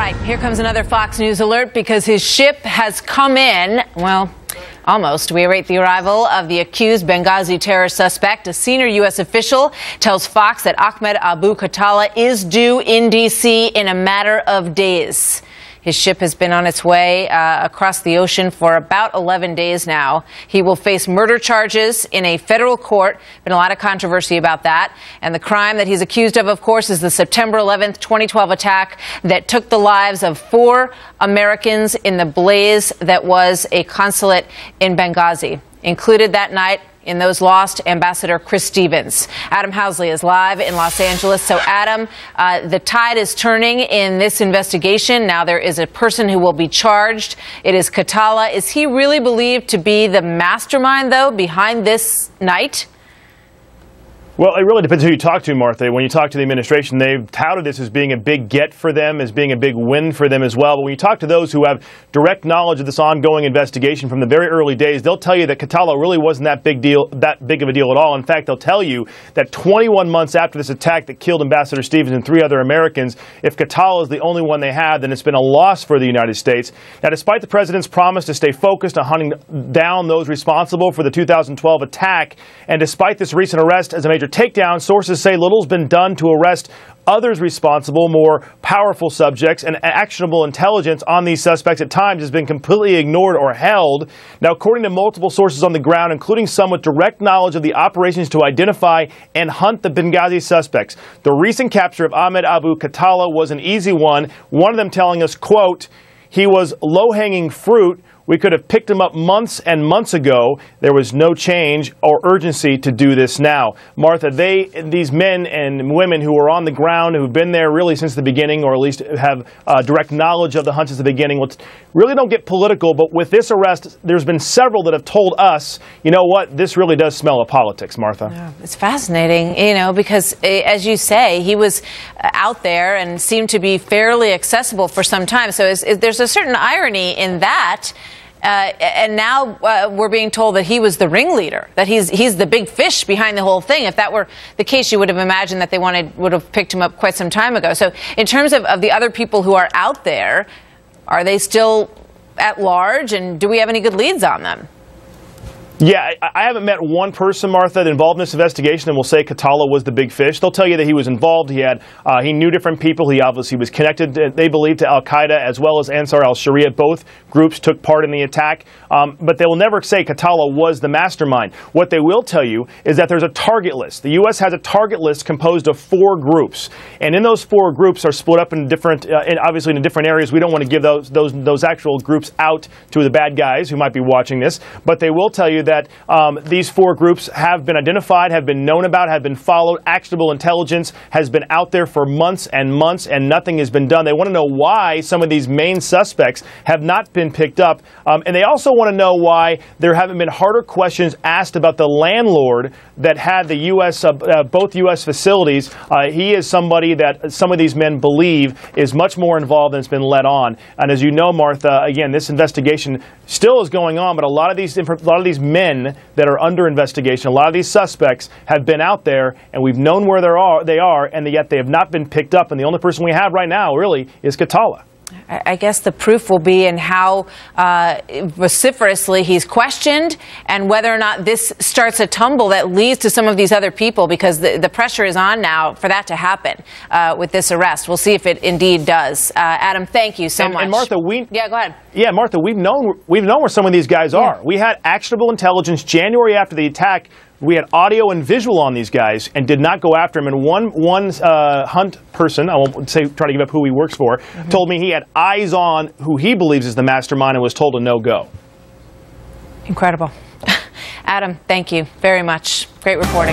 All right, here comes another Fox News alert because his ship has come in. Well, almost. We await the arrival of the accused Benghazi terror suspect. A senior U.S. official tells Fox that Ahmed Abu Khattala is due in D.C. in a matter of days. His ship has been on its way across the ocean for about 11 days now. He will face murder charges in a federal court. Been a lot of controversy about that. And the crime that he's accused of course, is the September 11th, 2012 attack that took the lives of 4 Americans in the blaze that was a consulate in Benghazi. Included that night in those lost, Ambassador Chris Stevens. Adam Housley is live in Los Angeles. So, Adam, the tide is turning in this investigation. Now there is a person who will be charged. It is Khattala. Is he really believed to be the mastermind, though, behind this night? Well, it really depends who you talk to, Martha. When you talk to the administration, they've touted this as being a big get for them, as being a big win for them as well. But when you talk to those who have direct knowledge of this ongoing investigation from the very early days, they'll tell you that Khattala really wasn't that big of a deal at all. In fact, they'll tell you that 21 months after this attack that killed Ambassador Stevens and 3 other Americans, if Khattala is the only one they have, then it's been a loss for the United States. Now, despite the president's promise to stay focused on hunting down those responsible for the 2012 attack, and despite this recent arrest as a major takedown, sources say little's been done to arrest others responsible, more powerful subjects, and actionable intelligence on these suspects at times has been completely ignored or held. Now, according to multiple sources on the ground, including some with direct knowledge of the operations to identify and hunt the Benghazi suspects, the recent capture of Ahmed Abu Khattala was an easy one. One of them telling us, quote, "He was low-hanging fruit. We could have picked him up months and months ago. There was no change or urgency to do this now." Martha, these men and women who are on the ground, who've been there really since the beginning, or at least have direct knowledge of the hunt since the beginning, really don't get political. But with this arrest, there's been several that have told us, you know what, this really does smell of politics, Martha. Yeah, it's fascinating, because as you say, he was out there and seemed to be fairly accessible for some time. So there's a certain irony in that. And now we're being told that he was the ringleader, that he's the big fish behind the whole thing. If that were the case, you would have imagined that they would have picked him up quite some time ago. So in terms of the other people who are out there, are they still at large, and do we have any good leads on them? Yeah, I haven't met one person, Martha, involved in this investigation and will say Khattala was the big fish. They'll tell you that he was involved. He knew different people. He obviously was connected, they believe, to al-Qaeda as well as Ansar al-Sharia. Both groups took part in the attack. But they will never say Khattala was the mastermind. What they will tell you is that there's a target list. The U.S. has a target list composed of 4 groups. And in those 4 groups are split up in different, obviously in different areas. We don't want to give those actual groups out to the bad guys who might be watching this. But they will tell you that these 4 groups have been identified, have been known about, have been followed. Actionable intelligence has been out there for months and months, and nothing has been done. They want to know why some of these main suspects have not been picked up. And they also want to know why there haven't been harder questions asked about the landlord that had the U.S. Both U.S. facilities. He is somebody that some of these men believe is much more involved than it's been let on. And as you know, Martha, again, this investigation still is going on, but a lot of these men that are under investigation, a lot of these suspects have been out there, and we've known where they are, and yet they have not been picked up. And the only person we have right now, really, is Khattala. I guess the proof will be in how vociferously he's questioned and whether or not this starts a tumble that leads to some of these other people, because the pressure is on now for that to happen with this arrest. We'll see if it indeed does. Adam, thank you so much. And Martha, yeah, go ahead. Yeah, Martha, we've known where some of these guys are. We had actionable intelligence January after the attack. We had audio and visual on these guys and did not go after him. And one hunt person, I won't try to give up who he works for, told me he had eyes on who he believes is the mastermind and was told to no go. Incredible. Adam, thank you very much. Great reporting.